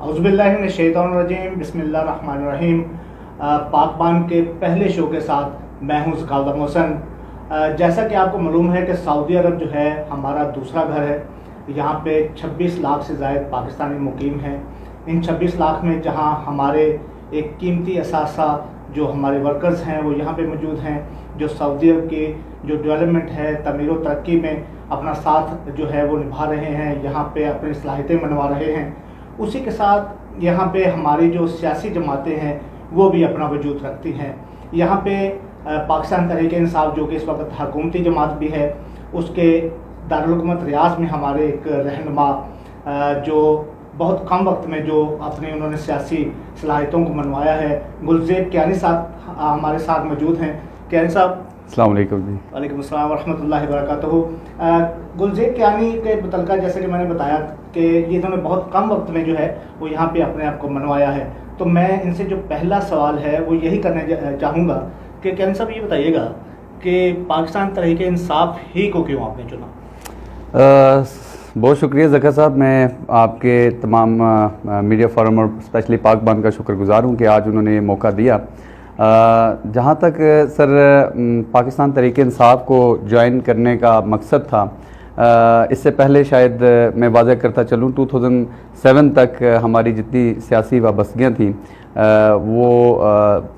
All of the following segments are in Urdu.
اعوذ باللہ من الشیطان الرجیم، بسم اللہ الرحمن الرحیم۔ پاک بان کے پہلے شو کے ساتھ میں ہوں سکھاوت محسن۔ جیسا کہ آپ کو معلوم ہے کہ سعودی عرب جو ہے ہمارا دوسرا گھر ہے۔ یہاں پہ 26 لاکھ سے زائد پاکستانی مقیم ہیں۔ ان 26 لاکھ میں جہاں ہمارے ایک قیمتی اثاثہ جو ہمارے ورکرز ہیں وہ یہاں پہ موجود ہیں، جو سعودی عرب کی جو ڈیولپمنٹ ہے، تعمیر و ترقی میں اپنا ساتھ جو ہے وہ نبھا رہے ہیں، یہاں پہ اپنی صلاحیتیں منوا رہے ہیں، اسی کے ساتھ یہاں پہ ہماری جو سیاسی جماعتیں ہیں وہ بھی اپنا وجود رکھتی ہیں۔ یہاں پہ پاکستان تحریک انصاف جو کہ اس وقت حکومتی جماعت بھی ہے، اس کے دارالحکومت ریاض میں ہمارے ایک رہنما جو بہت کم وقت میں جو اپنی انہوں نے سیاسی صلاحیتوں کو منوایا ہے، گلزیب کیانی صاحب ہمارے ساتھ موجود ہیں۔ کیانی صاحب السلام علیکم جی۔ وعلیکم السلام ورحمۃ اللہ وبرکاتہ۔ گلزیب کیانی کے متعلقہ جیسے کہ میں نے بتایا کہ یہ انہوں نے بہت کم وقت میں جو ہے وہ یہاں پہ اپنے آپ کو منوایا ہے، تو میں ان سے جو پہلا سوال ہے وہ یہی کرنے چاہوں گا کہ کیانی صاحب یہ بتائیے گا کہ پاکستان تحریک انصاف ہی کو کیوں آپ نے چنا؟ بہت شکریہ ذکر صاحب، میں آپ کے تمام میڈیا فورم اور اسپیشلی پاک بان کا شکر گزار ہوں کہ آج انہوں نے یہ موقع دیا۔ جہاں تک سر پاکستان تحریک انصاف کو جوائن کرنے کا مقصد تھا، اس سے پہلے شاید میں واضح کرتا چلوں 2007 تک ہماری جتنی سیاسی وابستگیاں تھیں وہ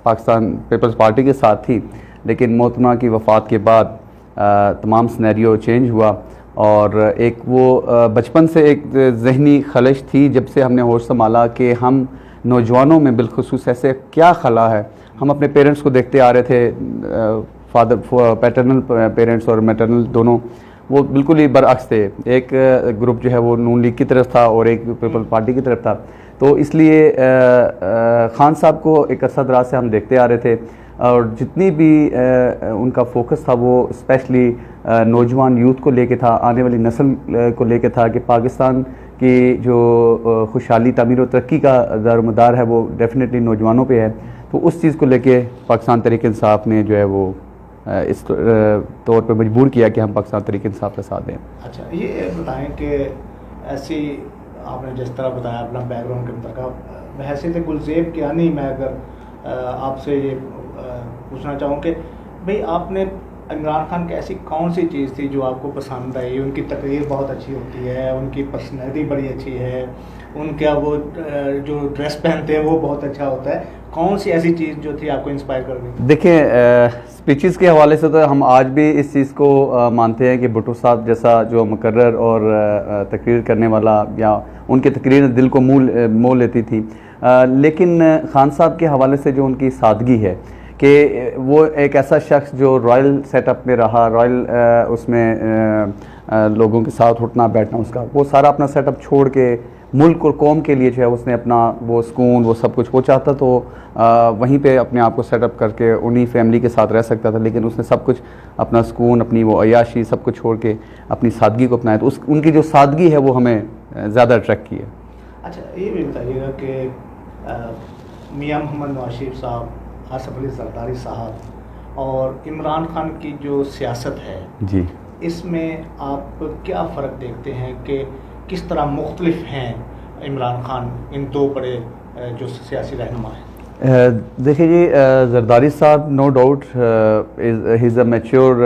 پاکستان پیپلز پارٹی کے ساتھ تھی، لیکن محترمہ کی وفات کے بعد تمام سینیریو چینج ہوا، اور ایک وہ بچپن سے ایک ذہنی خلش تھی جب سے ہم نے ہوش سنبھالا کہ ہم نوجوانوں میں بالخصوص ایسے کیا خلا ہے۔ ہم اپنے پیرنٹس کو دیکھتے آ رہے تھے، پیٹرنل پیرنٹس اور میٹرنل دونوں، وہ بالکل ہی برعکس تھے۔ ایک گروپ جو ہے وہ نون لیگ کی طرف تھا اور ایک پیپل پارٹی کی طرف تھا، تو اس لیے خان صاحب کو ایک عرصہ دراز سے ہم دیکھتے آ رہے تھے، اور جتنی بھی ان کا فوکس تھا وہ اسپیشلی نوجوان یوتھ کو لے کے تھا، آنے والی نسل کو لے کے تھا کہ پاکستان کی جو خوشحالی، تعمیر و ترقی کا دار و مدار ہے وہ ڈیفینیٹلی نوجوانوں پہ ہے۔ تو اس چیز کو لے کے پاکستان تحریک انصاف نے جو ہے وہ اس طور پہ مجبور کیا کہ ہم پاکستان تحریک انصاف کا ساتھ دیں۔ اچھا، یہ بتائیں کہ ایسی آپ نے جس طرح بتایا اپنا بیک گراؤنڈ کے متعلق، بحیثیت گلزیب کیانی میں اگر آپ سے یہ پوچھنا چاہوں کہ بھئی آپ نے عمران خان کی ایسی کون سی چیز تھی جو آپ کو پسند آئی؟ ان کی تقریر بہت اچھی ہوتی ہے، ان کی پرسنالٹی بڑی اچھی ہے، ان کا وہ جو ڈریس پہنتے ہیں وہ بہت اچھا ہوتا ہے، کون سی ایسی چیز جو تھی آپ کو انسپائر کر گئی؟ دیکھیں، سپیچز کے حوالے سے تو ہم آج بھی اس چیز کو مانتے ہیں کہ بھٹو صاحب جیسا جو مقرر اور تقریر کرنے والا، یا ان کی تقریر دل کو مو لیتی تھی، لیکن خان صاحب کے حوالے سے جو ان کی سادگی ہے کہ وہ ایک ایسا شخص جو رائل سیٹ اپ میں رہا، رائل اس میں لوگوں کے ساتھ اٹھنا بیٹھنا، اس کا وہ سارا اپنا سیٹ اپ چھوڑ کے ملک اور قوم کے لیے جو ہے اس نے اپنا وہ سکون، وہ سب کچھ، وہ چاہتا تو وہیں پہ اپنے آپ کو سیٹ اپ کر کے انہی فیملی کے ساتھ رہ سکتا تھا، لیکن اس نے سب کچھ اپنا سکون، اپنی وہ عیاشی سب کچھ چھوڑ کے اپنی سادگی کو اپنایا، تو ان کی جو سادگی ہے وہ ہمیں زیادہ اٹریکٹ کی ہے۔ اچھا، یہ بھی بتائیے گا کہ میاں محمد نواز شریف صاحب، آصف علی زرداری صاحب اور عمران خان کی جو سیاست ہے جی، اس میں آپ کیا فرق دیکھتے ہیں کہ کس طرح مختلف ہیں عمران خان ان دو بڑے جو سیاسی رہنما ہیں؟ دیکھیں جی، زرداری صاحب no doubt he is a mature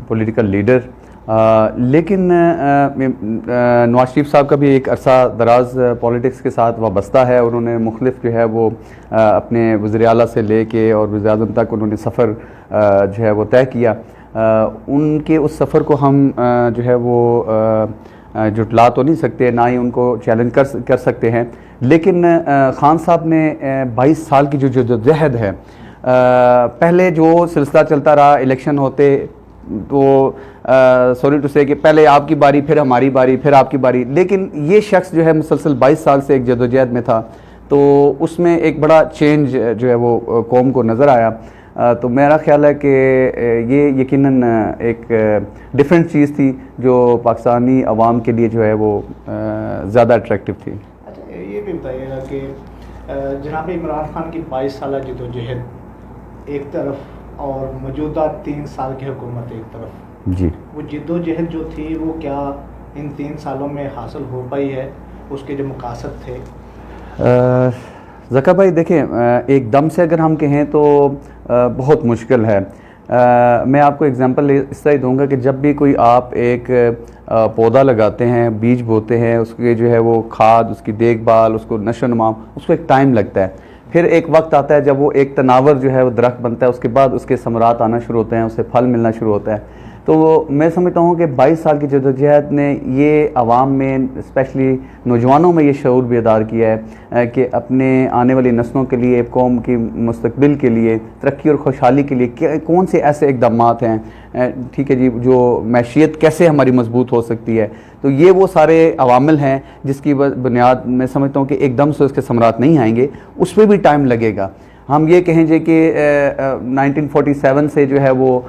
political leader, لیکن نواز شریف صاحب کا بھی ایک عرصہ دراز پولیٹکس کے ساتھ وابستہ ہے، انہوں نے مختلف جو ہے وہ اپنے وزیر اعلیٰ سے لے کے اور وزیر اعظم تک انہوں نے سفر جو ہے وہ طے کیا۔ ان کے اس سفر کو ہم جو ہے وہ جھٹلا تو نہیں سکتے، نہ ہی ان کو چیلنج کر سکتے ہیں، لیکن خان صاحب نے 22 سال کی جو جدوجہد ہے، پہلے جو سلسلہ چلتا رہا، الیکشن ہوتے تو سوری ٹو سے کہ پہلے آپ کی باری، پھر ہماری باری، پھر آپ کی باری، لیکن یہ شخص جو ہے مسلسل 22 سال سے ایک جدوجہد میں تھا، تو اس میں ایک بڑا چینج جو ہے وہ قوم کو نظر آیا۔ تو میرا خیال ہے کہ یہ یقیناً ایک ڈیفرنٹ چیز تھی جو پاکستانی عوام کے لیے جو ہے وہ زیادہ اٹریکٹیو تھی۔ اچھا، یہ بھی بتائیے گا کہ جناب عمران خان کی 22 سالہ جدوجہد ایک طرف اور موجودہ 3 سال کی حکومت ایک طرف، جی، وہ جدوجہد جو تھی وہ کیا ان 3 سالوں میں حاصل ہو پائی ہے؟ اس کے جو مقاصد تھے ذکا بھائی دیکھیں، ایک دم سے اگر ہم کہیں تو بہت مشکل ہے. میں آپ کو اگزامپل اس طرح ہی دوں گا کہ جب بھی کوئی آپ ایک پودا لگاتے ہیں، بیج بوتے ہیں، اس کے جو ہے وہ کھاد، اس کی دیکھ بھال، اس کو نشو و نما، اس کو ایک ٹائم لگتا ہے. پھر ایک وقت آتا ہے جب وہ ایک تناور جو ہے وہ درخت بنتا ہے، اس کے بعد اس کے ثمرات آنا شروع ہوتے ہیں، اسے پھل ملنا شروع ہوتا ہے. تو میں سمجھتا ہوں کہ 22 سال کی جدوجہد نے یہ عوام میں، اسپیشلی نوجوانوں میں، یہ شعور بیدار کیا ہے کہ اپنے آنے والی نسلوں کے لیے، قوم کی مستقبل کے لیے، ترقی اور خوشحالی کے لیے کون سے ایسے اقدامات ہیں، ٹھیک ہے جی، جو معیشت کیسے ہماری مضبوط ہو سکتی ہے. تو یہ وہ سارے عوامل ہیں جس کی بنیاد میں سمجھتا ہوں کہ ایک دم سے اس کے ثمرات نہیں آئیں گے، اس پہ بھی ٹائم لگے گا. ہم یہ کہیں جے کہ 1947 سے جو ہے وہ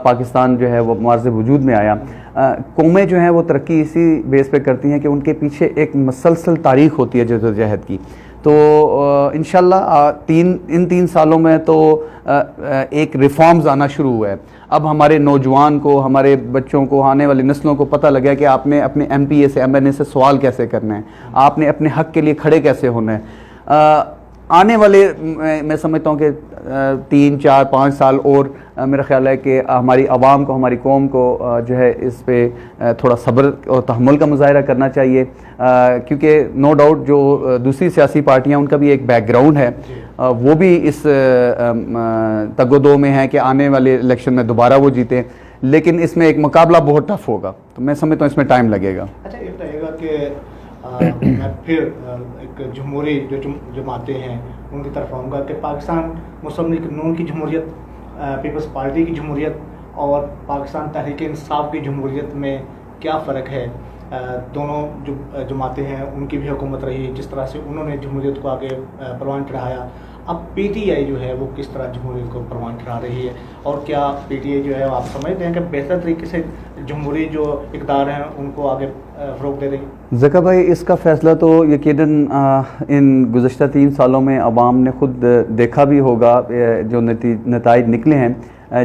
پاکستان جو ہے وہ معرض وجود میں آیا. قومیں جو ہیں وہ ترقی اسی بیس پہ کرتی ہیں کہ ان کے پیچھے ایک مسلسل تاریخ ہوتی ہے جدوجہد کی. تو انشاءاللہ ان 3 سالوں میں تو ایک ریفارمز آنا شروع ہوا ہے. اب ہمارے نوجوان کو، ہمارے بچوں کو، آنے والی نسلوں کو پتہ لگا کہ آپ نے اپنے ایم پی اے سے، ایم این اے سے سوال کیسے کرنا ہے، آپ نے اپنے حق کے لیے کھڑے کیسے ہونا ہے. آنے والے میں سمجھتا ہوں کہ 3 4 5 سال اور میرا خیال ہے کہ ہماری عوام کو، ہماری قوم کو جو ہے اس پہ تھوڑا صبر اور تحمل کا مظاہرہ کرنا چاہیے، کیونکہ نو ڈاؤٹ جو دوسری سیاسی پارٹیاں، ان کا بھی ایک بیک گراؤنڈ ہے، وہ بھی اس تگ و دو میں ہیں کہ آنے والے الیکشن میں دوبارہ وہ جیتے، لیکن اس میں ایک مقابلہ بہت ٹف ہوگا. تو میں سمجھتا ہوں اس میں ٹائم لگے گا. اچھا، یہ بتائیے گا کہ میں پھر ایک جمہوری جو جماعتیں ہیں ان کی طرف آؤں گا کہ پاکستان مسلم لیگ نون کی جمہوریت، پیپلز پارٹی کی جمہوریت اور پاکستان تحریک انصاف کی جمہوریت میں کیا فرق ہے؟ دونوں جو جماعتیں ہیں ان کی بھی حکومت رہی، جس طرح سے انہوں نے جمہوریت کو آگے پروان چڑھایا. اب پی ٹی آئی جو ہے وہ کس طرح جمہوریت کو پروان چڑھا رہی ہے، اور کیا پی ٹی آئی جو ہے آپ سمجھتے ہیں کہ بہتر طریقے سے جمہوری جو اقدار ہیں ان کو آگے فروغ دے رہی ہے؟ ذکا بھائی، اس کا فیصلہ تو یقیناً ان گزشتہ 3 سالوں میں عوام نے خود دیکھا بھی ہوگا، جو نتائج نکلے ہیں.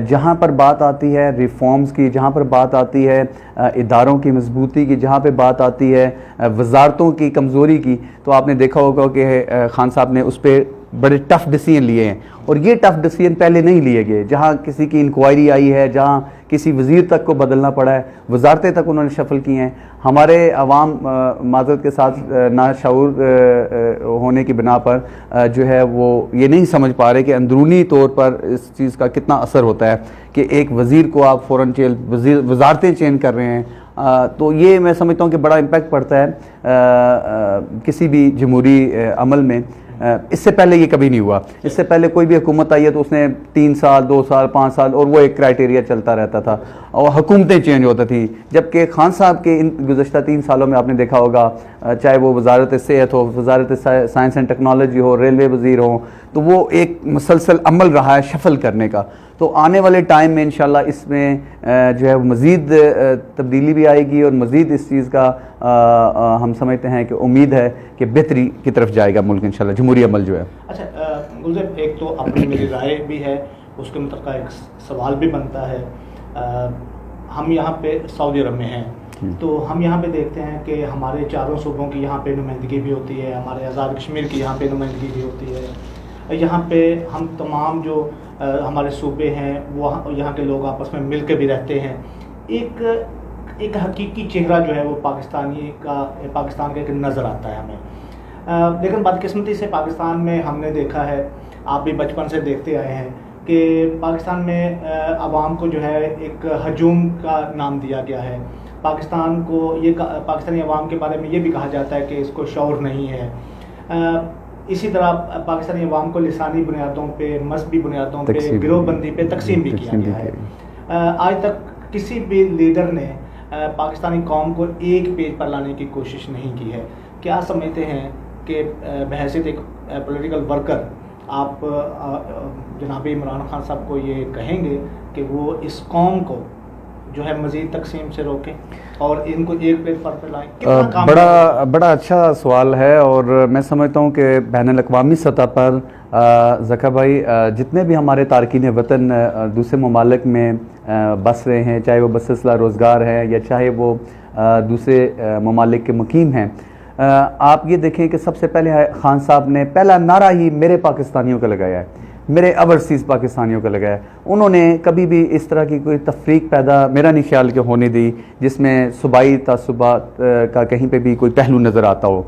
جہاں پر بات آتی ہے ریفارمز کی، جہاں پر بات آتی ہے اداروں کی مضبوطی کی، جہاں پہ بات آتی ہے وزارتوں کی کمزوری کی، تو آپ نے دیکھا ہوگا کہ خان صاحب نے اس پہ بڑے ٹف ڈیسیجن لیے ہیں. اور یہ ٹف ڈیسیجن پہلے نہیں لیے گئے. جہاں کسی کی انکوائری آئی ہے، جہاں کسی وزیر تک کو بدلنا پڑا ہے، وزارتیں تک انہوں نے شفل کی ہیں. ہمارے عوام معذرت کے ساتھ ناشعور ہونے کی بنا پر جو ہے وہ یہ نہیں سمجھ پا رہے کہ اندرونی طور پر اس چیز کا کتنا اثر ہوتا ہے کہ ایک وزیر کو آپ فوراً وزارتیں چینج کر رہے ہیں. تو یہ میں سمجھتا ہوں کہ بڑا امپیکٹ پڑتا ہے کسی بھی جمہوری عمل میں. اس سے پہلے یہ کبھی نہیں ہوا. اس سے پہلے کوئی بھی حکومت آئی ہے تو اس نے 3 سال 2 سال 5 سال اور وہ ایک کرائٹیریا چلتا رہتا تھا اور حکومتیں چینج ہوتی تھیں. جبکہ خان صاحب کے ان گزشتہ 3 سالوں میں آپ نے دیکھا ہوگا، چاہے وہ وزارت صحت ہو، وزارت science and technology who, railway وزیر ہوں، تو وہ ایک مسلسل عمل رہا ہے شفل کرنے کا. تو آنے والے ٹائم میں انشاءاللہ اس میں جو ہے مزید تبدیلی بھی آئے گی اور مزید اس چیز کا ہم سمجھتے ہیں کہ امید ہے کہ بہتری کی طرف جائے گا ملک انشاءاللہ، جمہوری عمل جو ہے. اچھا گلزر، ایک تو اپنی میری رائے بھی ہے، اس کے متعلق ایک سوال بھی بنتا ہے. ہم یہاں پہ سعودی عرب میں ہیں، تو ہم یہاں پہ دیکھتے ہیں کہ ہمارے چاروں صوبوں کی یہاں پہ نمائندگی بھی ہوتی ہے، ہمارے آزاد کشمیر کی یہاں پہ نمائندگی بھی ہوتی ہے. یہاں پہ ہم تمام جو ہمارے صوبے ہیں وہ یہاں کے لوگ آپس میں مل کے بھی رہتے ہیں. ایک حقیقی چہرہ جو ہے وہ پاکستان کا ایک نظر آتا ہے ہمیں. لیکن بدقسمتی سے پاکستان میں ہم نے دیکھا ہے، آپ بھی بچپن سے دیکھتے آئے ہیں کہ پاکستان میں عوام کو جو ہے ایک ہجوم کا نام دیا گیا ہے. پاکستان کو پاکستانی عوام کے بارے میں یہ بھی کہا جاتا ہے کہ اس کو شعور نہیں ہے. اسی طرح پاکستانی عوام کو لسانی بنیادوں پہ، مذہبی بنیادوں پہ، گروہ بندی پہ تقسیم بھی کیا گیا ہے. آج تک کسی بھی لیڈر نے پاکستانی قوم کو ایک پیج پر لانے کی کوشش نہیں کی ہے. کیا سمجھتے ہیں کہ بحیثیت ایک پولیٹیکل ورکر آپ جناب عمران خان صاحب کو یہ کہیں گے کہ وہ اس قوم کو جو ہے مزید تقسیم سے روکیں اور ان کو ایک پلیٹ پر لائیں؟ بڑا اچھا سوال ہے، اور میں سمجھتا ہوں کہ بین الاقوامی سطح پر ذکا بھائی جتنے بھی ہمارے تارکین وطن دوسرے ممالک میں بس رہے ہیں، چاہے وہ بسلسلہ روزگار ہے یا چاہے وہ دوسرے ممالک کے مقیم ہیں، آپ یہ دیکھیں کہ سب سے پہلے خان صاحب نے پہلا نعرہ ہی میرے پاکستانیوں کا لگایا ہے، میرے اوورسیز پاکستانیوں کا لگایا ہے۔ انہوں نے کبھی بھی اس طرح کی کوئی تفریق پیدا میرا نہیں خیال کہ ہونے دی جس میں صوبائی تعصبات کا کہیں پہ بھی کوئی پہلو نظر آتا ہو۔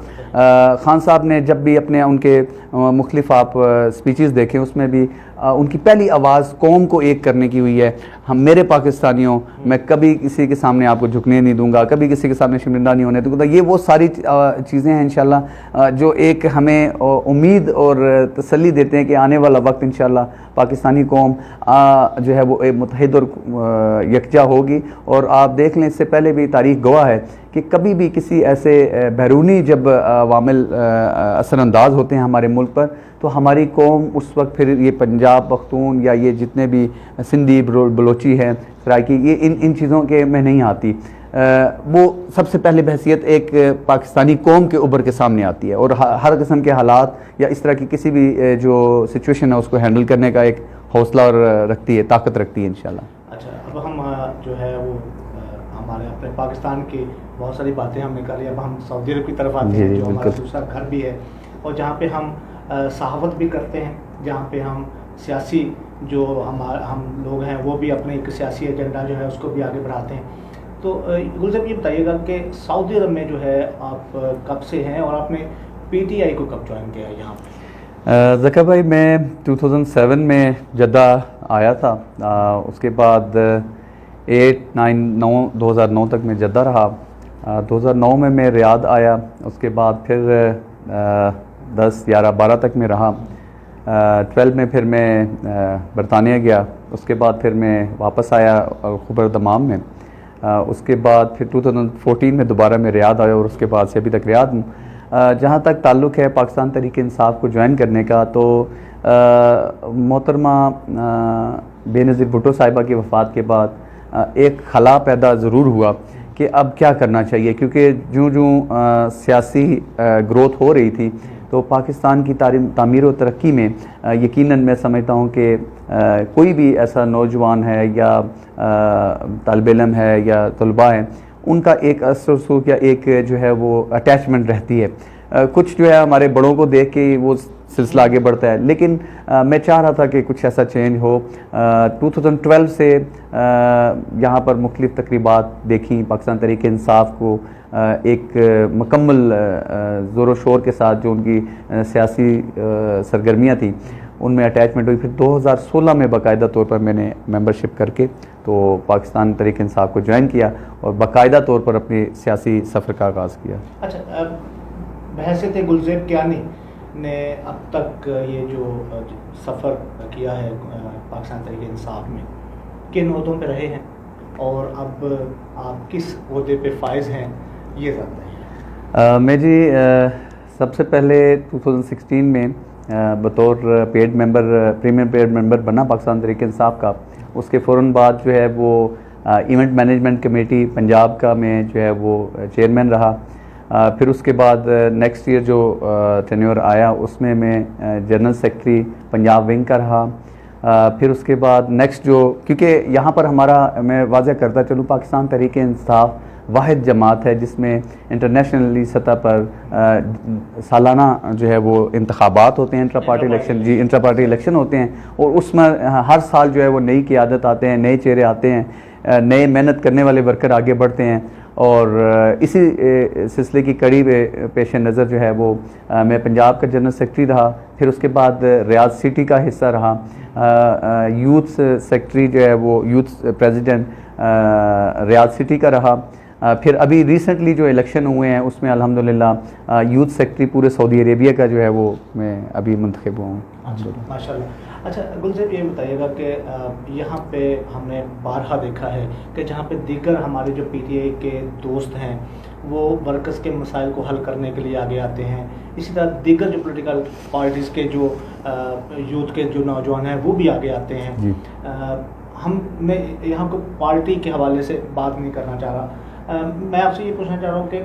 خان صاحب نے جب بھی اپنے ان کے مختلف آپ سپیچز دیکھیں، اس میں بھی ان کی پہلی آواز قوم کو ایک کرنے کی ہوئی ہے۔ ہم میرے پاکستانیوں، میں کبھی کسی کے سامنے آپ کو جھکنے نہیں دوں گا، کبھی کسی کے سامنے شرمندہ نہیں ہونے دوں گا۔ یہ وہ ساری چیزیں ہیں انشاءاللہ جو ایک ہمیں امید اور تسلی دیتے ہیں کہ آنے والا وقت انشاءاللہ پاکستانی قوم جو ہے وہ متحد اور یکجا ہوگی۔ اور آپ دیکھ لیں، اس سے پہلے بھی تاریخ گواہ ہے کہ کبھی بھی کسی ایسے بیرونی جب عوامل اثر انداز ہوتے ہیں ہمارے ملک پر، تو ہماری قوم اس وقت پھر یہ پنجاب پختون یا یہ جتنے بھی سندھی بلوچی ہیں سرائکی، یہ ان چیزوں کے میں نہیں آتی۔ وہ سب سے پہلے بحثیت ایک پاکستانی قوم کے اوپر کے سامنے آتی ہے، اور ہر قسم کے حالات یا اس طرح کی کسی بھی جو سچویشن ہے اس کو ہینڈل کرنے کا ایک حوصلہ رکھتی ہے، طاقت رکھتی ہے انشاءاللہ۔ اچھا، اب ہم جو ہے وہ ہمارے اپنے پاکستان کی بہت ساری باتیں ہم نے کر لی، اب ہم سعودی عرب کی طرف آتے ہیں جو ہمارا دوسرا گھر بھی ہے، اور جہاں پہ ہم صحافت بھی کرتے ہیں، جہاں پہ ہم سیاسی جو ہم لوگ ہیں وہ بھی اپنے ایک سیاسی ایجنڈا جو ہے اس کو بھی آگے بڑھاتے ہیں۔ تو گل صاحب یہ بتائیے گا کہ سعودی عرب میں جو ہے آپ کب سے ہیں، اور آپ نے پی ٹی آئی کو کب جوائن کیا ہے یہاں پہ؟ ذکر بھائی، میں 2007 میں جدہ آیا تھا، اس کے بعد 2009 تک میں جدہ رہا۔ 2009 میں میں ریاض آیا، اس کے بعد پھر 10، 11، 12 تک میں رہا۔ 12 میں پھر میں برطانیہ گیا، اس کے بعد پھر میں واپس آیا خبر دمام میں۔ اس کے بعد پھر 2014 میں دوبارہ میں ریاض آیا، اور اس کے بعد سے ابھی تک ریاض ہوں۔ جہاں تک تعلق ہے پاکستان تحریک انصاف کو جوائن کرنے کا، تو محترمہ بے نظیر بھٹو صاحبہ کی وفات کے بعد ایک خلا پیدا ضرور ہوا کہ اب کیا کرنا چاہیے، کیونکہ جو سیاسی گروتھ ہو رہی تھی تو پاکستان کی تعمیر و ترقی میں یقیناً میں سمجھتا ہوں کہ کوئی بھی ایسا نوجوان ہے یا طالب علم ہے یا طلباء ہیں، ان کا ایک اثر رسوخ یا ایک جو ہے وہ اٹیچمنٹ رہتی ہے۔ کچھ جو ہے ہمارے بڑوں کو دیکھ کے وہ سلسلہ آگے بڑھتا ہے، لیکن میں چاہ رہا تھا کہ کچھ ایسا چینج ہو۔ 2012 سے یہاں پر مختلف تقریبات دیکھیں، پاکستان تحریک انصاف کو ایک مکمل زور و شور کے ساتھ جو ان کی سیاسی سرگرمیاں تھیں ان میں اٹیچمنٹ ہوئی۔ پھر 2016 میں باقاعدہ طور پر میں نے ممبرشپ کر کے تو پاکستان تحریک انصاف کو جوائن کیا اور باقاعدہ طور پر اپنی سیاسی سفر کا آغاز کیا۔ اچھا، بحیثیت گلزیب کیانی نے اب تک یہ جو سفر کیا ہے پاکستان تحریک انصاف میں، کن عہدوں پہ رہے ہیں اور اب آپ کس عہدے پہ فائز ہیں، یہ جانتے ہیں؟ میں جی سب سے پہلے 2016 میں بطور پیڈ ممبر پریمیم پیڈ ممبر بنا پاکستان تحریک انصاف کا۔ اس کے فوراً بعد جو ہے وہ ایونٹ مینجمنٹ کمیٹی پنجاب کا میں جو ہے وہ چیئرمین رہا۔ پھر اس کے بعد نیکسٹ ایئر جو ٹینیور آیا اس میں جنرل سیکرٹری پنجاب ونگ کا رہا۔ پھر اس کے بعد نیکسٹ جو، کیونکہ یہاں پر ہمارا، میں واضح کرتا چلوں، پاکستان تحریک انصاف واحد جماعت ہے جس میں انٹرنیشنلی سطح پر سالانہ جو ہے وہ انتخابات ہوتے ہیں، انٹرا پارٹی الیکشن ہوتے ہیں، اور اس میں ہر سال جو ہے وہ نئی قیادت آتے ہیں، نئے چہرے آتے ہیں، نئے محنت کرنے والے ورکر آگے بڑھتے ہیں، اور اسی سلسلے کی کڑی پیش نظر جو ہے وہ میں پنجاب کا جنرل سیکرٹری رہا۔ پھر اس کے بعد ریاض سٹی کا حصہ رہا، یوتھ سیکرٹری جو ہے وہ یوتھ پریزیڈنٹ ریاض سٹی کا رہا۔ پھر ابھی ریسنٹلی جو الیکشن ہوئے ہیں اس میں الحمدللہ یوتھ سیکرٹری پورے سعودی عربیہ کا جو ہے وہ میں ابھی منتخب ہوا ہوں۔ ماشاء اللہ۔ اچھا گل صاحب، یہ بتائیے گا کہ یہاں پہ ہم نے بارہا دیکھا ہے کہ جہاں پہ دیگر ہمارے جو پی ٹی آئی کے دوست ہیں وہ ورکرز کے مسائل کو حل کرنے کے لیے آگے آتے ہیں، اسی طرح دیگر جو پولیٹیکل پارٹیز کے جو یوتھ کے جو نوجوان ہیں وہ بھی آگے آتے ہیں۔ جی، میں یہاں کو پارٹی کے حوالے سے بات نہیں کرنا چاہ رہا، میں آپ سے یہ پوچھنا چاہ رہا ہوں کہ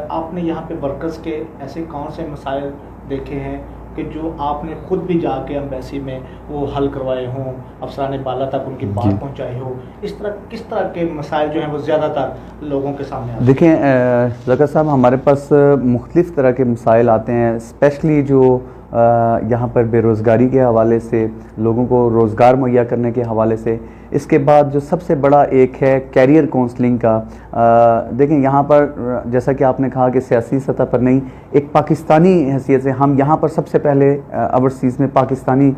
آپ نے یہاں پہ ورکرز کے ایسے کون سے مسائل دیکھے ہیں کہ جو آپ نے خود بھی جا کے ایمبیسی میں وہ حل کروائے ہوں, افسران بالا تک ان کی بات پہنچائی ہو, کس طرح کے مسائل جو ہیں وہ زیادہ تر لوگوں کے سامنے آتے ہیں؟ دیکھیں ذکر صاحب, ہمارے پاس مختلف طرح کے مسائل آتے ہیں, اسپیشلی جو یہاں پر بے روزگاری کے حوالے سے, لوگوں کو روزگار مہیا کرنے کے حوالے سے. اس کے بعد جو سب سے بڑا ایک ہے کیریئر کونسلنگ کا. دیکھیں یہاں پر جیسا کہ آپ نے کہا کہ سیاسی سطح پر نہیں, ایک پاکستانی حیثیت سے ہم یہاں پر سب سے پہلے اوورسیز میں پاکستانی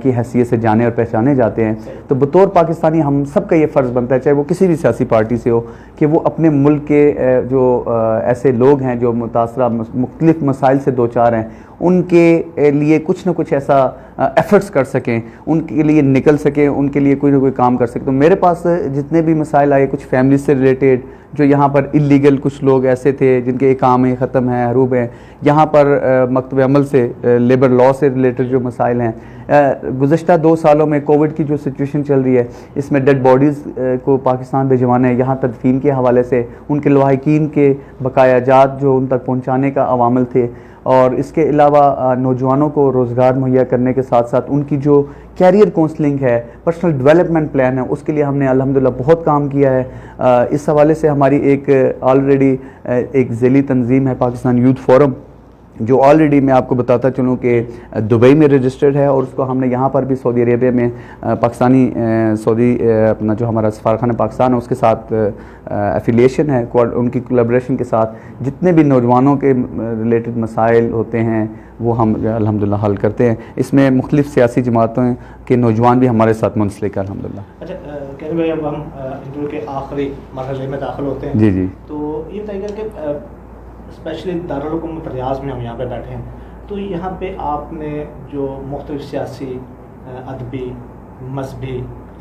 کی حیثیت سے جانے اور پہچانے جاتے ہیں. تو بطور پاکستانی ہم سب کا یہ فرض بنتا ہے, چاہے وہ کسی بھی سیاسی پارٹی سے ہو, کہ وہ اپنے ملک کے جو ایسے لوگ ہیں جو متاثرہ مختلف مسائل سے دوچار ہیں, ان کے لیے کچھ نہ کچھ ایسا ایفرٹس کر سکیں, ان کے لیے نکل سکیں, ان کے لیے کوئی نہ کوئی کام کر سکیں. تو میرے پاس جتنے بھی مسائل آئے, کچھ فیملی سے ریلیٹڈ, جو یہاں پر اللیگل کچھ لوگ ایسے تھے جن کے اقامے ختم ہیں, حروب ہیں, یہاں پر مکتب عمل سے, لیبر لا سے ریلیٹڈ جو مسائل ہیں. گزشتہ 2 سالوں میں کووڈ کی جو سچویشن چل رہی ہے, اس میں ڈیڈ باڈیز کو پاکستان بھجوانا ہے, یہاں تدفین کے حوالے سے ان کے لواحقین کے بقایا جات جو ان تک پہنچانے کا عوامل تھے, اور اس کے علاوہ نوجوانوں کو روزگار مہیا کرنے کے ساتھ ساتھ ان کی جو کیریئر کونسلنگ ہے, پرسنل ڈیولپمنٹ پلان ہے, اس کے لیے ہم نے الحمدللہ بہت کام کیا ہے. اس حوالے سے ہماری ایک آلریڈی ایک ذیلی تنظیم ہے پاکستان یوتھ فورم, جو آلریڈی میں آپ کو بتاتا چلوں کہ دبئی میں رجسٹرڈ ہے, اور اس کو ہم نے یہاں پر بھی سعودی عربیہ میں پاکستانی سعودی اپنا جو ہمارا سفارتخانہ پاکستان ہے اس کے ساتھ ایفیلیشن ہے, ان کی کولیبریشن کے ساتھ جتنے بھی نوجوانوں کے ریلیٹڈ مسائل ہوتے ہیں وہ ہم الحمدللہ حل کرتے ہیں. اس میں مختلف سیاسی جماعتوں کے نوجوان بھی ہمارے ساتھ منسلک ہیں الحمدللہ. اچھا کہتے بھائی, اب ہم انٹرویو کے آخری مرحلے میں داخل ہوتے ہیں. جی تو یہ بتائیے کہ اسپیشلی دارالحکومت ریاض میں ہم یہاں پہ بیٹھے ہیں, تو یہاں پہ آپ نے جو مختلف سیاسی, ادبی, مذہبی,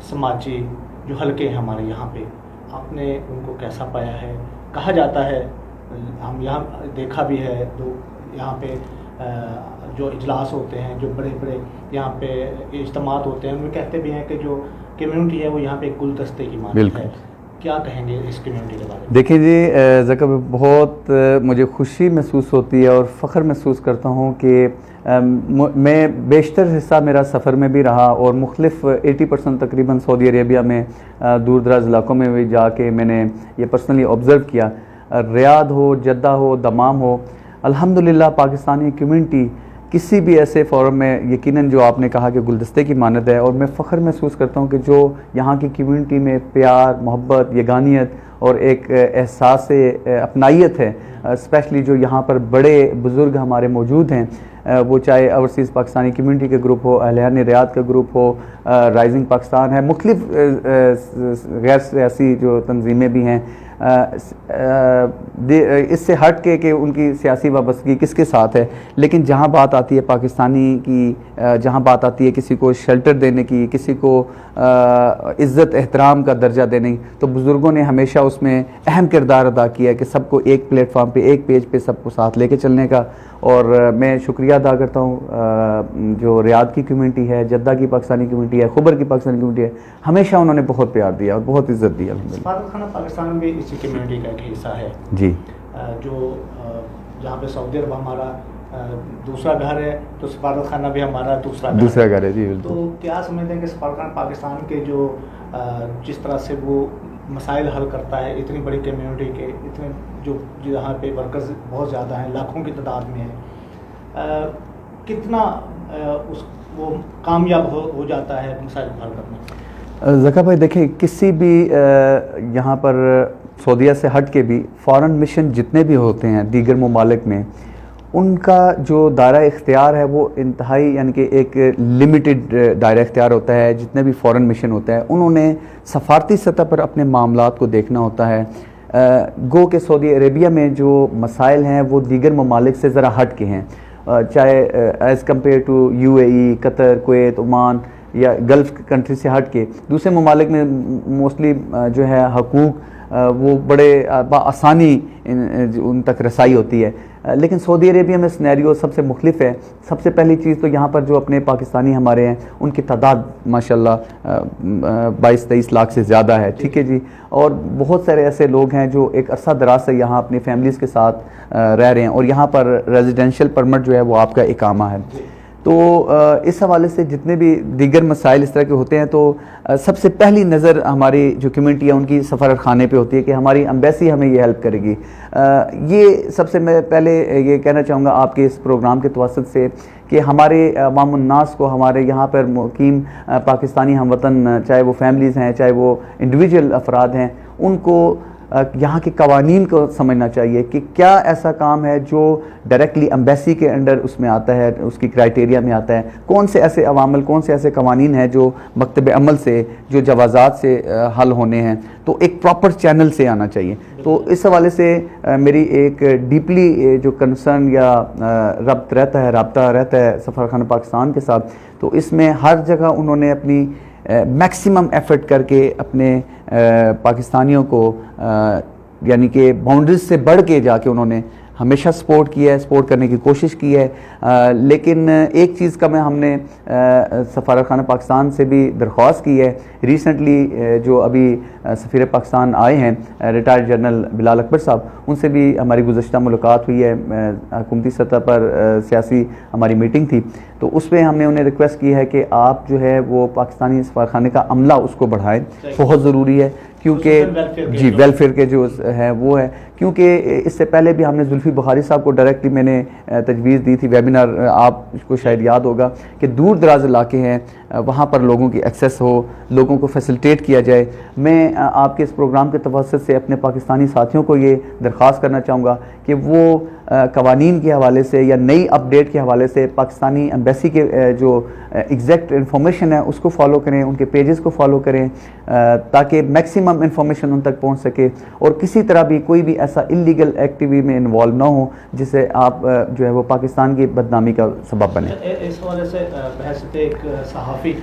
سماجی جو حلقے ہیں ہمارے یہاں پہ, آپ نے ان کو کیسا پایا ہے؟ کہا جاتا ہے, ہم یہاں دیکھا بھی ہے, تو یہاں پہ جو اجلاس ہوتے ہیں, جو بڑے بڑے یہاں پہ اجتماعات ہوتے ہیں, ان میں کہتے بھی ہیں کہ جو کمیونٹی ہے وہ یہاں پہ ایک گلدستے کی مانند ہے. کیا کہیں گے اس کمیونٹی کے بارے میں؟ دیکھیں جی ذکر, بہت مجھے خوشی محسوس ہوتی ہے اور فخر محسوس کرتا ہوں کہ میں بیشتر حصہ میرا سفر میں بھی رہا, اور مختلف 80% تقریباً سعودی عربیہ میں دور دراز علاقوں میں بھی جا کے میں نے یہ پرسنلی آبزرو کیا. ریاض ہو, جدہ ہو, دمام ہو, الحمدللہ پاکستانی کمیونٹی کسی بھی ایسے فورم میں یقیناً جو آپ نے کہا کہ گلدستے کی مانند ہے, اور میں فخر محسوس کرتا ہوں کہ جو یہاں کی کمیونٹی میں پیار, محبت, یگانیت اور ایک احساس اپنائیت ہے, اسپیشلی جو یہاں پر بڑے بزرگ ہمارے موجود ہیں, وہ چاہے اوورسیز پاکستانی کمیونٹی کے گروپ ہو, اہلیان ریاض کا گروپ ہو, رائزنگ پاکستان ہے, مختلف غیر سیاسی جو تنظیمیں بھی ہیں, اس سے ہٹ کے کہ ان کی سیاسی وابستگی کس کے ساتھ ہے, لیکن جہاں بات آتی ہے پاکستانی کی, جہاں بات آتی ہے کسی کو شیلٹر دینے کی, کسی کو عزت احترام کا درجہ دینے کی, تو بزرگوں نے ہمیشہ اس میں اہم کردار ادا کیا ہے کہ سب کو ایک پلیٹ فارم پہ, ایک پیج پہ سب کو ساتھ لے کے چلنے کا. اور میں شکریہ ادا کرتا ہوں جو ریاض کی کمیونٹی ہے, جدہ کی پاکستانی کمیونٹی ہے, خبر کی پاکستانی کمیونٹی ہے, ہمیشہ انہوں نے بہت پیار دیا اور بہت عزت دی الحمدللہ. سفارتخانہ پاکستان بھی اسی کمیونٹی کا ایک حصہ ہے جی, جو جہاں پہ سعودی عرب ہمارا دوسرا گھر ہے, تو سفارتخانہ بھی ہمارا دوسرا گھر ہے. جی تو کیا سمجھتے ہیں کہ سفارتخانہ پاکستان کے جو جس طرح سے وہ مسائل حل کرتا ہے, اتنی بڑی کمیونٹی کے, اتنے جو جہاں پہ ورکرز بہت زیادہ ہیں, لاکھوں کی تعداد میں ہیں, کتنا وہ کامیاب ہو جاتا ہے مسائل حل کرنے؟ ذکر بھائی دیکھیں, کسی بھی یہاں پر سعودیہ سے ہٹ کے بھی فارن مشن جتنے بھی ہوتے ہیں دیگر ممالک میں, ان کا جو دائرہ اختیار ہے وہ انتہائی, یعنی کہ ایک لمیٹڈ دائرہ اختیار ہوتا ہے. جتنے بھی فارن مشن ہوتا ہے انہوں نے سفارتی سطح پر اپنے معاملات کو دیکھنا ہوتا ہے. گو کہ سعودی عربیہ میں جو مسائل ہیں وہ دیگر ممالک سے ذرا ہٹ کے ہیں, چاہے as compare to UAE, Qatar, Kuwait, Oman یا گلف کنٹری سے ہٹ کے دوسرے ممالک میں موسٹلی جو ہے حقوق وہ بڑے آسانی ان تک رسائی ہوتی ہے. لیکن سعودی عربیہ میں سینیریو سب سے مختلف ہے. سب سے پہلی چیز تو یہاں پر جو اپنے پاکستانی ہمارے ہیں ان کی تعداد ماشاءاللہ 22-23 لاکھ سے زیادہ ہے, ٹھیک ہے جی, اور بہت سارے ایسے لوگ ہیں جو ایک عرصہ دراز سے یہاں اپنی فیملیز کے ساتھ رہ رہے ہیں, اور یہاں پر ریزیڈینشیل پرمٹ جو ہے وہ آپ کا اقامہ ہے. تو اس حوالے سے جتنے بھی دیگر مسائل اس طرح کے ہوتے ہیں تو سب سے پہلی نظر ہماری جو کمیونٹی ہے ان کی سفارت خانے پہ ہوتی ہے کہ ہماری ایمبیسی ہمیں یہ ہیلپ کرے گی. یہ سب سے میں پہلے یہ کہنا چاہوں گا آپ کے اس پروگرام کے توسط سے کہ ہمارے عوام الناس کو, ہمارے یہاں پر مقیم پاکستانی ہم وطن, چاہے وہ فیملیز ہیں چاہے وہ انڈیویجول افراد ہیں, ان کو یہاں کے قوانین کو سمجھنا چاہیے کہ کیا ایسا کام ہے جو ڈائریکٹلی ایمبیسی کے انڈر اس میں آتا ہے, اس کی کرائٹیریا میں آتا ہے, کون سے ایسے عوامل, کون سے ایسے قوانین ہیں جو مکتب عمل سے, جو جوازات سے حل ہونے ہیں, تو ایک پراپر چینل سے آنا چاہیے. تو اس حوالے سے میری ایک ڈیپلی جو کنسرن یا رابطہ رہتا ہے سفارتخانہ پاکستان کے ساتھ, تو اس میں ہر جگہ انہوں نے اپنی میکسیمم ایفرٹ کر کے اپنے پاکستانیوں کو یعنی کہ باؤنڈریز سے بڑھ کے جا کے انہوں نے ہمیشہ سپورٹ کیا ہے, سپورٹ کرنے کی کوشش کی ہے. لیکن ایک چیز کا ہم نے سفارتخانہ پاکستان سے بھی درخواست کی ہے. ریسنٹلی جو ابھی سفیر پاکستان آئے ہیں ریٹائرڈ جنرل بلال اکبر صاحب, ان سے بھی ہماری گزشتہ ملاقات ہوئی ہے, حکومتی سطح پر سیاسی ہماری میٹنگ تھی, تو اس میں ہم نے انہیں ریکویسٹ کی ہے کہ آپ جو ہے وہ پاکستانی سفارتخانے کا عملہ اس کو بڑھائیں, بہت ضروری ہے کیونکہ جی ویلفیئر کے جو ہے وہ ہے, کیونکہ اس سے پہلے بھی ہم نے زلفی بخاری صاحب کو ڈائریکٹلی میں نے تجویز دی تھی ویبینار, آپ کو شاید یاد ہوگا کہ دور دراز علاقے ہیں وہاں پر لوگوں کی ایکسیس ہو, لوگوں کو فیسلٹیٹ کیا جائے. میں آپ کے اس پروگرام کے توسط سے اپنے پاکستانی ساتھیوں کو یہ درخواست کرنا چاہوں گا کہ وہ قوانین کے حوالے سے یا نئی اپڈیٹ کے حوالے سے پاکستانی ایمبیسی کے جو ایگزیکٹ انفارمیشن ہے اس کو فالو کریں, ان کے پیجز کو فالو کریں تاکہ میکسیمم انفارمیشن ان تک پہنچ سکے, اور کسی طرح بھی کوئی بھی ایسا انلیگل ایکٹیویٹی میں انوالو نہ ہو جس سے آپ جو ہے وہ پاکستان کی بدنامی کا سبب بنے. اس حوالے سے بحث ایک صحافی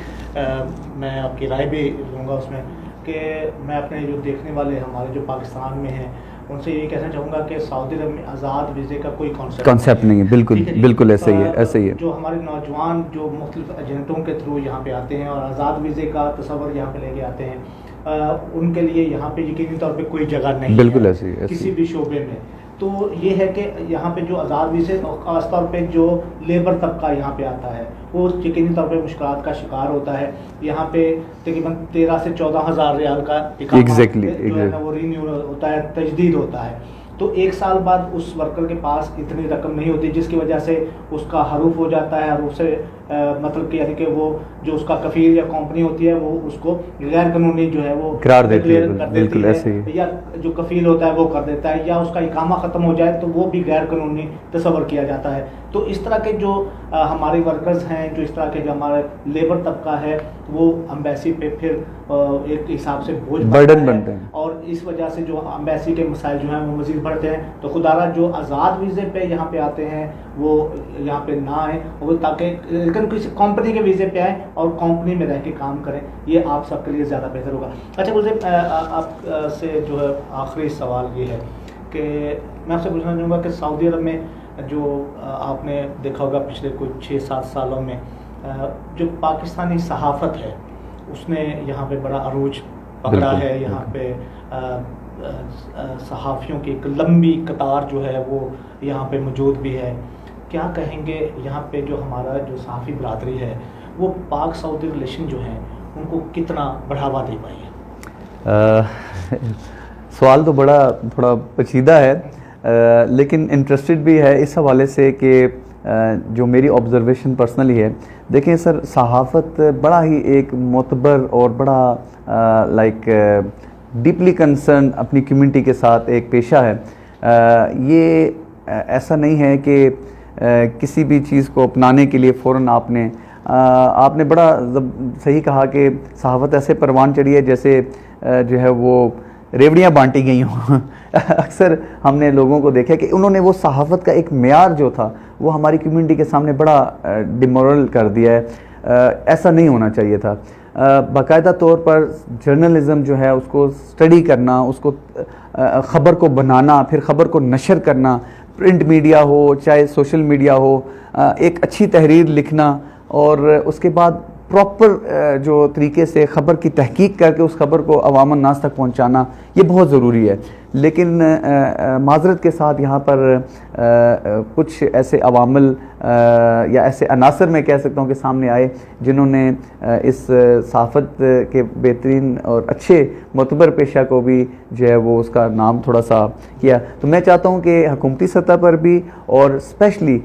میں آپ کی رائے بھی لوں گا اس میں, کہ میں اپنے جو دیکھنے والے ہمارے جو پاکستان میں ہیں ان سے یہ کہنا چاہوں گا کہ سعودی عرب میں آزاد ویزے کا کوئی کانسیپٹ نہیں ہے. بالکل ایسا ہی ہے, ایسا ہی ہے. جو ہمارے نوجوان جو مختلف ایجنٹوں کے تھرو یہاں پہ آتے ہیں اور آزاد ویزے کا تصور یہاں پہ لے کے آتے ہیں, ان کے لیے یہاں پہ یقینی طور پہ کوئی جگہ نہیں بالکل ہے ایسے کسی بھی شعبے میں. تو یہ ہے کہ یہاں پہ جو آزاد ویزے اور خاص طور پہ جو لیبر طبقہ یہاں پہ آتا ہے وہ یقینی طور پہ مشکلات کا شکار ہوتا ہے. یہاں پہ تقریباً 13 سے 14 ہزار ریال کا وہ رینیو ہوتا ہے, تجدید ہوتا ہے. تو ایک سال بعد اس ورکر کے پاس اتنی رقم نہیں ہوتی جس کی وجہ سے اس کا حروف ہو جاتا ہے. حروف سے مطلب کہ یعنی کہ وہ جو اس کا کفیل یا کمپنی ہوتی ہے وہ اس کو غیر قانونی جو ہے وہ قرار دیتی ہے, یا جو کفیل ہوتا ہے وہ کر دیتا ہے, یا اس کا اقامہ ختم ہو جائے تو وہ بھی غیر قانونی تصور کیا جاتا ہے. تو اس طرح کے جو ہمارے ورکرز ہیں, جو اس طرح کے جو ہمارے لیبر طبقہ ہے وہ امبیسی پہ پھر ایک حساب سے بوجھ برڈن بنتے ہیں, اور اس وجہ سے جو امبیسی کے مسائل جو ہیں وہ مزید بڑھتے ہیں. تو خدا را جو آزاد ویزے پہ یہاں پہ آتے ہیں وہ یہاں پہ نہ آئیں, وہ تاکہ لیکن کسی کمپنی کے ویزے پہ آئیں اور کمپنی میں رہ کے کام کریں, یہ آپ سب کے لیے زیادہ بہتر ہوگا. اچھا مجھے آپ سے جو ہے آخری سوال یہ ہے کہ میں آپ سے پوچھنا چاہوں گا کہ سعودی عرب میں جو آپ نے دیکھا ہوگا پچھلے کچھ 6-7 سالوں میں جو پاکستانی صحافت ہے اس نے یہاں پہ بڑا عروج پکڑا ہے. یہاں پہ صحافیوں کی ایک لمبی قطار جو ہے وہ یہاں پہ موجود بھی ہے. کیا کہیں گے یہاں پہ جو ہمارا جو صحافی برادری ہے وہ پاک سعودی ریلیشن جو ہیں ان کو کتنا بڑھاوا دے پائی ہے؟ سوال تو بڑا تھوڑا پیچیدہ ہے لیکن انٹرسٹڈ بھی ہے اس حوالے سے کہ جو میری آبزرویشن پرسنلی ہے. دیکھیں سر, صحافت بڑا ہی ایک معتبر اور بڑا لائک ڈیپلی کنسرن اپنی کمیونٹی کے ساتھ ایک پیشہ ہے. یہ ایسا نہیں ہے کہ کسی بھی چیز کو اپنانے کے لیے فوراً آپ نے بڑا صحیح کہا کہ صحافت ایسے پروان چڑھی ہے جیسے جو ہے وہ ریوڑیاں بانٹی گئی ہوں. اکثر ہم نے لوگوں کو دیکھا کہ انہوں نے وہ صحافت کا ایک معیار جو تھا وہ ہماری کمیونٹی کے سامنے بڑا ڈیمورل کر دیا ہے. ایسا نہیں ہونا چاہیے تھا. باقاعدہ طور پر جرنلزم جو ہے اس کو اسٹڈی کرنا, اس کو خبر کو بنانا, پھر خبر کو نشر کرنا, پرنٹ میڈیا ہو چاہے سوشل میڈیا ہو, ایک اچھی تحریر لکھنا اور اس کے بعد پراپر جو طریقے سے خبر کی تحقیق کر کے اس خبر کو عوام الناس تک پہنچانا, یہ بہت ضروری ہے. لیکن معذرت کے ساتھ یہاں پر کچھ ایسے عوامل یا ایسے عناصر میں کہہ سکتا ہوں کہ سامنے آئے جنہوں نے اس صحافت کے بہترین اور اچھے معتبر پیشہ کو بھی جو ہے وہ اس کا نام تھوڑا سا کیا. تو میں چاہتا ہوں کہ حکومتی سطح پر بھی اور اسپیشلی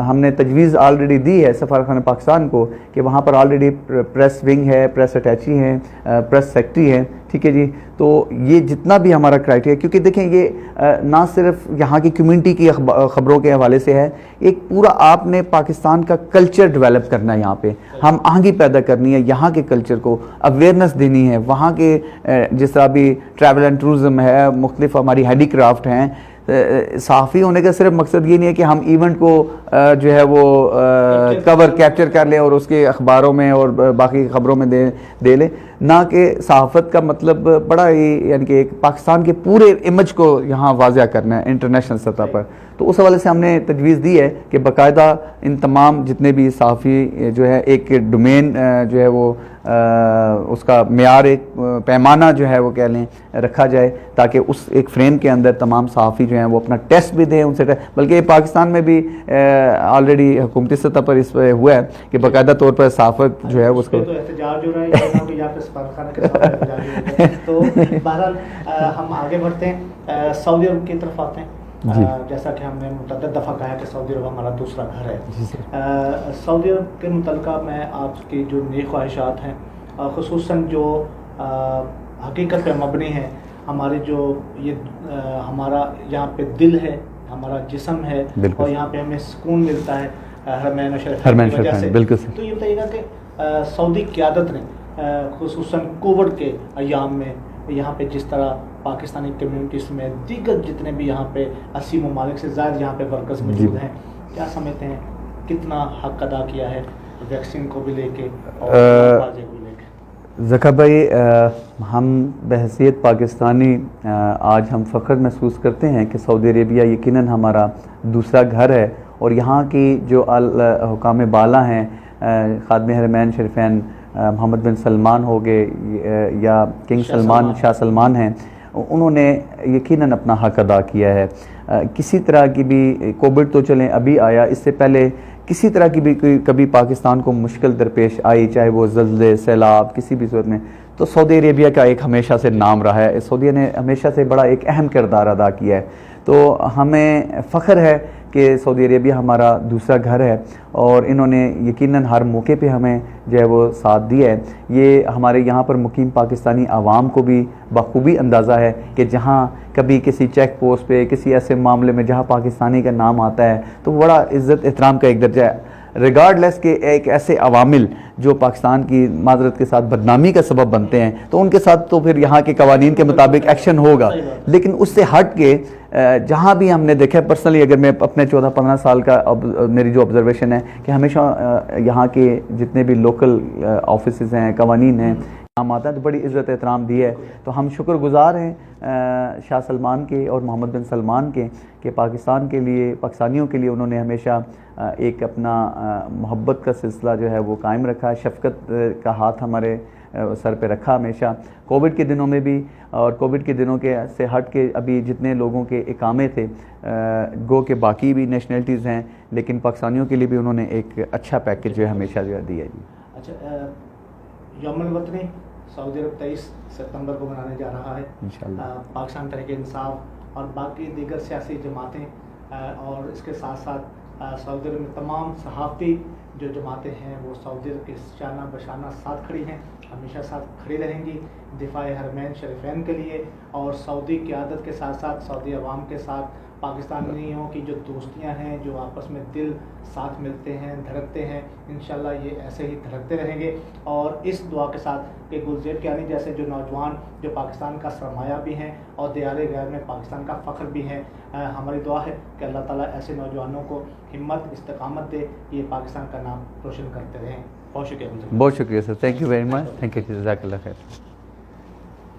ہم نے تجویز آلریڈی دی ہے سفارتخانہ پاکستان کو کہ وہاں پر آلریڈی پریس ونگ ہے, پریس اٹیچی ہیں, پریس سیکٹری ہے, ٹھیک ہے جی. تو یہ جتنا بھی ہمارا کرائٹیریا, کیونکہ دیکھیں یہ نہ صرف یہاں کی کمیونٹی کی خبروں کے حوالے سے ہے, ایک پورا آپ نے پاکستان کا کلچر ڈیولپ کرنا ہے. یہاں پہ ہم آہنگی پیدا کرنی ہے, یہاں کے کلچر کو اویئرنیس دینی ہے. وہاں کے جس طرح بھی ٹریول اینڈ ٹورزم ہے, مختلف ہماری ہینڈی کرافٹ ہیں. صحافی ہونے کا صرف مقصد یہ نہیں ہے کہ ہم ایونٹ کو جو ہے وہ کور کیپچر کر لیں اور اس کے اخباروں میں اور باقی خبروں میں دے لیں, نہ کہ صحافت کا مطلب بڑا ہی یعنی کہ ایک پاکستان کے پورے امیج کو یہاں واضح کرنا ہے انٹرنیشنل سطح پر. تو اس حوالے سے ہم نے تجویز دی ہے کہ باقاعدہ ان تمام جتنے بھی صحافی جو ہے ایک ڈومین جو ہے وہ اس کا معیار, ایک پیمانہ جو ہے وہ کہہ لیں رکھا جائے, تاکہ اس ایک فریم کے اندر تمام صحافی جو ہیں وہ اپنا ٹیسٹ بھی دیں ان سے. بلکہ پاکستان میں بھی آلریڈی حکومتی سطح پر اس پہ ہوا ہے کہ باقاعدہ طور پر صحافت جو ہے اس کو احتجاج ہو رہا ہے یہاں پہ سفارتخانہ کے ساتھ. تو بہرحال ہم آگے بڑھتے ہیں, سعودی عرب کی طرف آتے ہیں. جیسا کہ ہم نے متعدد دفعہ کہا کہ سعودی عرب ہمارا دوسرا گھر ہے. سعودی عرب کے متعلقہ میں آپ کی جو نیک خواہشات ہیں, خصوصاً جو حقیقت پہ مبنی ہے, ہماری جو یہ ہمارا یہاں پہ دل ہے, ہمارا جسم ہے, اور یہاں پہ ہمیں سکون ملتا ہے حرمین شریفین کی وجہ سے. تو یہ بتائیے گا کہ سعودی قیادت نے خصوصاً کووڈ کے ایام میں یہاں پہ جس طرح پاکستانی کمیونٹیز میں دیگر جتنے بھی یہاں پہ 80 ممالک سے زائد یہاں پہ ورکرز موجود ہیں, کیا سمجھتے ہیں کتنا حق ادا کیا ہے ویکسین کو بھی لے کے اور بازے کو بھی لے کے؟ ذکا بھائی, ہم بحیثیت پاکستانی آج ہم فخر محسوس کرتے ہیں کہ سعودی عربیہ یقیناً ہمارا دوسرا گھر ہے, اور یہاں کی جو حکام بالا ہیں, خادم حرمین شریفین محمد بن سلمان ہو گئے یا کنگ سلمان, شاہ سلمان ہیں, انہوں نے یقیناً اپنا حق ادا کیا ہے. کسی طرح کی بھی کووڈ تو چلیں ابھی آیا, اس سے پہلے کسی طرح کی بھی کبھی پاکستان کو مشکل درپیش آئی, چاہے وہ زلزلے, سیلاب, کسی بھی صورت میں, تو سعودی عربیہ کا ایک ہمیشہ سے نام رہا ہے. سعودیہ نے ہمیشہ سے بڑا ایک اہم کردار ادا کیا ہے. تو ہمیں فخر ہے کہ سعودی عربیہ ہمارا دوسرا گھر ہے, اور انہوں نے یقیناً ہر موقع پہ ہمیں جو ہے وہ ساتھ دیا ہے. یہ ہمارے یہاں پر مقیم پاکستانی عوام کو بھی بخوبی اندازہ ہے کہ جہاں کبھی کسی چیک پوسٹ پہ کسی ایسے معاملے میں جہاں پاکستانی کا نام آتا ہے تو بڑا عزت احترام کا ایک درجہ ہے, ریگارڈ لیس کہ ایک ایسے عوامل جو پاکستان کی معذرت کے ساتھ بدنامی کا سبب بنتے ہیں تو ان کے ساتھ تو پھر یہاں کے قوانین کے مطابق ایکشن ہوگا. لیکن اس سے ہٹ کے جہاں بھی ہم نے دیکھا, پرسنلی اگر میں اپنے 14-15 سال کا میری جو آبزرویشن ہے کہ ہمیشہ یہاں کے جتنے بھی لوکل آفیسز ہیں, قوانین ہیں, کام آتا ہے تو بڑی عزت احترام دی ہے. تو ہم شکر گزار ہیں شاہ سلمان کے اور محمد بن سلمان کے کہ پاکستان کے لیے, پاکستانیوں کے لیے انہوں نے ہمیشہ ایک اپنا محبت کا سلسلہ جو ہے وہ قائم رکھا, شفقت کا ہاتھ ہمارے سر پہ رکھا ہمیشہ. کووڈ کے دنوں میں بھی, اور کووڈ کے دنوں کے سے ہٹ کے ابھی جتنے لوگوں کے اقامے تھے, گو کہ باقی بھی نیشنلٹیز ہیں, لیکن پاکستانیوں کے لیے بھی انہوں نے ایک اچھا پیکج جو ہے ہمیشہ جو ہے دیا. جی اچھا, یوم الوطنی سعودی عرب 23 ستمبر کو منانے جا رہا ہے انشاءاللہ. پاکستان تحریک انصاف اور باقی دیگر سیاسی جماعتیں اور اس کے ساتھ ساتھ سعودی عرب میں تمام صحافتی جو جماعتیں ہیں وہ سعودی عرب کے شانہ بشانہ ساتھ کھڑی ہیں, ہمیشہ ساتھ کھڑی رہیں گی دفاع حرمین شریفین کے لیے. اور سعودی قیادت کے ساتھ ساتھ سعودی عوام کے ساتھ پاکستانیوں کی جو دوستیاں ہیں, جو آپس میں دل ساتھ ملتے ہیں, دھڑکتے ہیں, انشاءاللہ یہ ایسے ہی دھڑکتے رہیں گے. اور اس دعا کے ساتھ کہ گلزیر کیانی جیسے جو نوجوان جو پاکستان کا سرمایہ بھی ہیں اور دیار غیر میں پاکستان کا فخر بھی ہیں, ہماری دعا ہے کہ اللہ تعالیٰ ایسے نوجوانوں کو ہمت, استقامت دے, یہ پاکستان کا نام روشن کرتے رہیں. بہت شکریہ. بہت شکریہ sir, thank you very much, thank you, جزاک اللہ خیر.